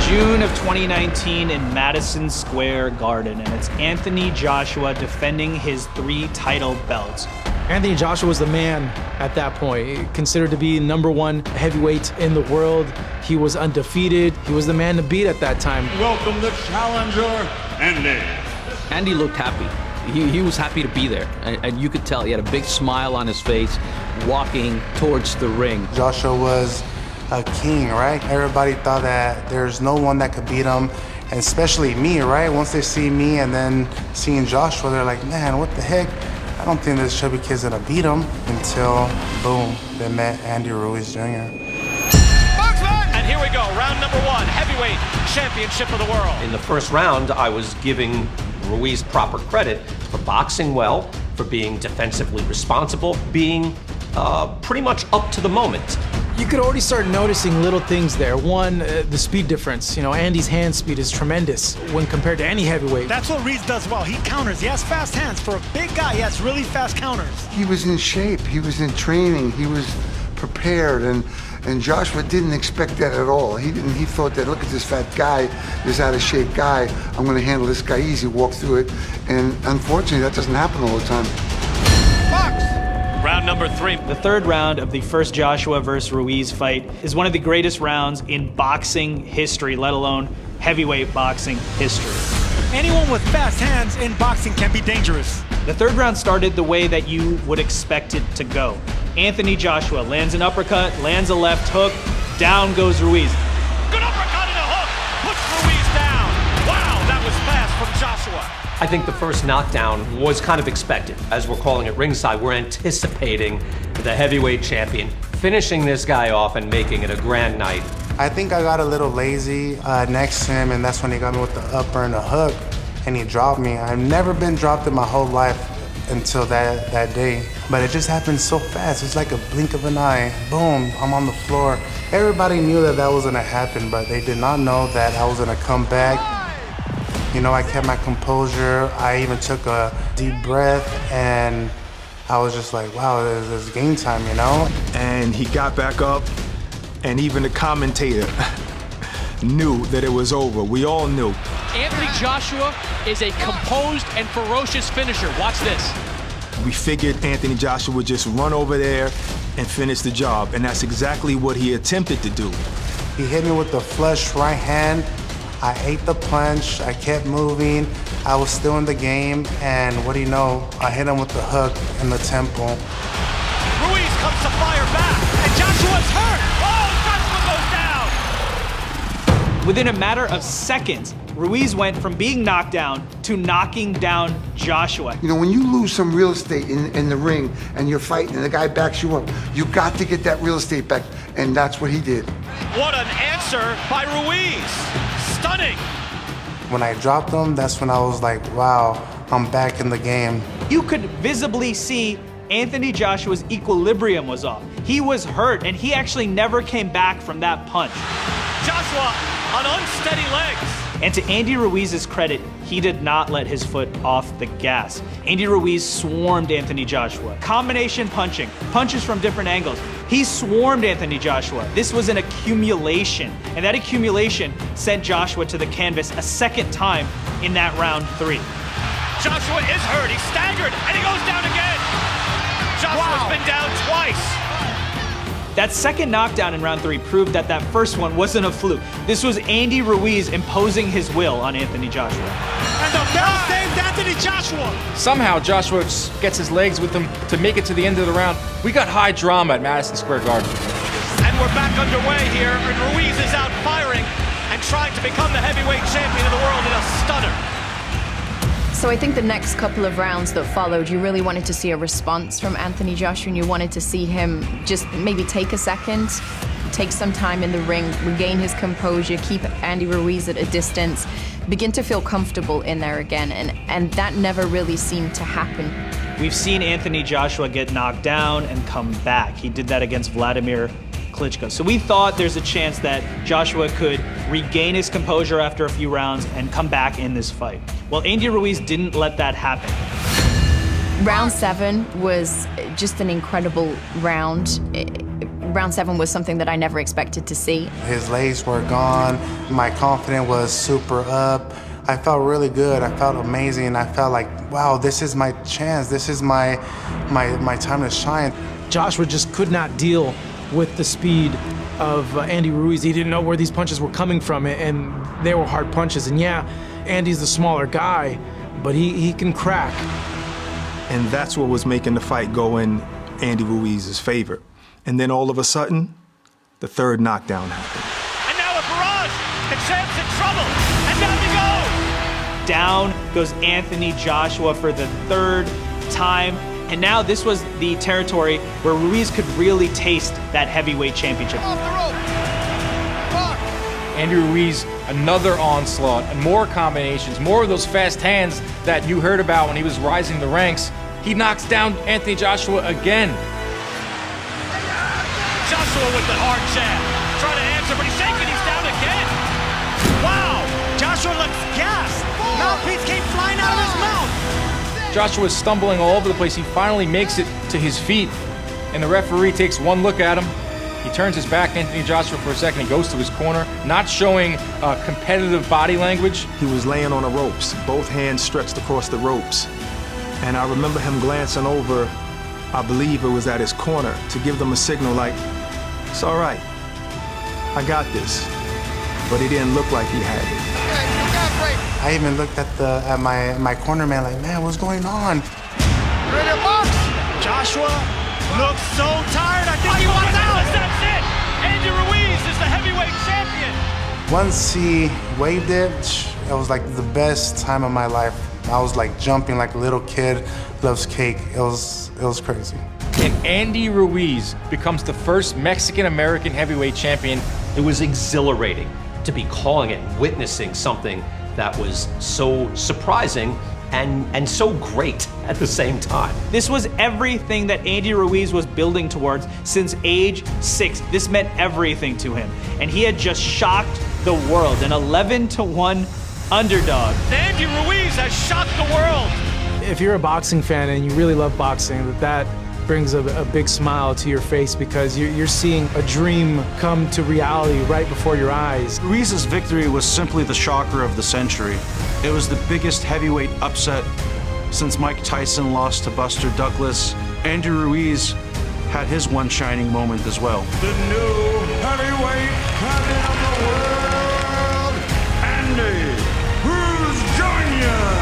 June of 2019 in Madison Square Garden, and it's Anthony Joshua defending his 3 title belts. Anthony Joshua was the man at that point, considered to be #1 heavyweight in the world. He was undefeated. He was the man to beat at that time. Welcome the challenger, Andy. Andy looked happy. He was happy to be there, and you could tell he had a big smile on his face walking towards the ring. Joshua was a king, right? Everybody thought that there's no one that could beat him, and especially me, right? Once they see me and then seeing Joshua, they're like, man, what the heck? I don't think this chubby kid's gonna beat him, until, boom, they met Andy Ruiz Jr. And here we go, round number 1, heavyweight championship of the world. In the first round, I was giving Ruiz proper credit for boxing well, for being defensively responsible, being pretty much up to the moment. You could already start noticing little things there. One, the speed difference. You know, Andy's hand speed is tremendous when compared to any heavyweight. That's what Ruiz does well. He counters. He has fast hands. For a big guy, he has really fast counters. He was in shape. He was in training. He was prepared, and Joshua didn't expect that at all. He thought that, look at this fat guy, this out of shape guy, I'm gonna handle this guy easy, walk through it, and unfortunately that doesn't happen all the time. Box! Round number 3. The 3rd round of the first Joshua versus Ruiz fight is one of the greatest rounds in boxing history, let alone heavyweight boxing history. Anyone with fast hands in boxing can be dangerous. The 3rd round started the way that you would expect it to go. Anthony Joshua lands an uppercut, lands a left hook, down goes Ruiz. Good uppercut and a hook! Puts Ruiz down! Wow, that was fast from Joshua. I think the first knockdown was kind of expected. As we're calling it ringside, we're anticipating the heavyweight champion finishing this guy off and making it a grand night. I think I got a little lazy next to him, and that's when he got me with the upper and the hook, and he dropped me. I've never been dropped in my whole life until that day, but it just happened so fast. It's like a blink of an eye. Boom, I'm on the floor. Everybody knew that was gonna happen, but they did not know that I was gonna come back. You know, I kept my composure. I even took a deep breath, and I was just like, wow, there's game time, you know? And he got back up, and even the commentator knew that it was over. We all knew. Anthony Joshua is a composed and ferocious finisher. Watch this. We figured Anthony Joshua would just run over there and finish the job, and that's exactly what he attempted to do. He hit me with the flush right hand. I ate the punch, I kept moving, I was still in the game, and what do you know, I hit him with the hook in the temple. Ruiz comes to fire back, and Joshua's hurt! Oh, Joshua goes down! Within a matter of seconds, Ruiz went from being knocked down to knocking down Joshua. You know, when you lose some real estate in the ring and you're fighting and the guy backs you up, you got to get that real estate back, and that's what he did. What an answer by Ruiz! Stunning! When I dropped him, that's when I was like, wow, I'm back in the game. You could visibly see Anthony Joshua's equilibrium was off. He was hurt, and he actually never came back from that punch. Joshua on unsteady legs. And to Andy Ruiz's credit, he did not let his foot off the gas. Andy Ruiz swarmed Anthony Joshua. Combination punching, punches from different angles. He swarmed Anthony Joshua. This was an accumulation, and that accumulation sent Joshua to the canvas a second time in that round 3. Joshua is hurt, he's staggered, and he goes down again. Joshua's been down twice. That second knockdown in round 3 proved that that first one wasn't a fluke. This was Andy Ruiz imposing his will on Anthony Joshua. And the bell saves Anthony Joshua. Somehow Joshua gets his legs with him to make it to the end of the round. We got high drama at Madison Square Garden. And we're back underway here, and Ruiz is out firing and trying to become the heavyweight champion of the world in a stunner. So I think the next couple of rounds that followed, you really wanted to see a response from Anthony Joshua, and you wanted to see him just maybe take a second, take some time in the ring, regain his composure, keep Andy Ruiz at a distance, begin to feel comfortable in there again, and that never really seemed to happen. We've seen Anthony Joshua get knocked down and come back. He did that against Vladimir Klitschko. So we thought there's a chance that Joshua could regain his composure after a few rounds and come back in this fight. Well, Andy Ruiz didn't let that happen. Round 7 was just an incredible round. round 7 was something that I never expected to see. His legs were gone. My confidence was super up. I felt really good. I felt amazing. I felt like, wow, this is my chance. This is my time to shine. Joshua just could not deal with the speed of Andy Ruiz. He didn't know where these punches were coming from, and they were hard punches. And yeah, Andy's the smaller guy, but he can crack. And that's what was making the fight go in Andy Ruiz's favor. And then all of a sudden, the third knockdown happened. And now a barrage, and Sam's in trouble, and down he goes! Down goes Anthony Joshua for the 3rd time. And now this was the territory where Ruiz could really taste that heavyweight championship. Andy Ruiz, another onslaught, and more combinations, more of those fast hands that you heard about when he was rising the ranks. He knocks down Anthony Joshua again. Joshua with the hard jab, trying to answer, but he's shaking, he's down again. Wow, Joshua looks gassed. Mouthpiece came flying out of his mouth. Joshua's stumbling all over the place. He finally makes it to his feet, and the referee takes one look at him. He turns his back to Anthony Joshua for a second. He goes to his corner, not showing competitive body language. He was laying on the ropes, both hands stretched across the ropes. And I remember him glancing over, I believe it was at his corner, to give them a signal like, it's all right, I got this. But he didn't look like he had it. I even looked at my corner man like, man, what's going on? Ready to box? Joshua looks so tired. I think he wants out. That's it. Andy Ruiz is the heavyweight champion. Once he waved it, it was like the best time of my life. I was like jumping like a little kid loves cake. It was crazy. And Andy Ruiz becomes the first Mexican-American heavyweight champion. It was exhilarating to be calling it, witnessing something that was so surprising and so great at the same time. This was everything that Andy Ruiz was building towards since age 6. This meant everything to him. And he had just shocked the world, an 11-1 underdog. Andy Ruiz has shocked the world. If you're a boxing fan and you really love boxing, that brings a big smile to your face because you're seeing a dream come to reality right before your eyes. Ruiz's victory was simply the shocker of the century. It was the biggest heavyweight upset since Mike Tyson lost to Buster Douglas. Andy Ruiz had his one shining moment as well. The new heavyweight champion of the world, Andy Ruiz Jr.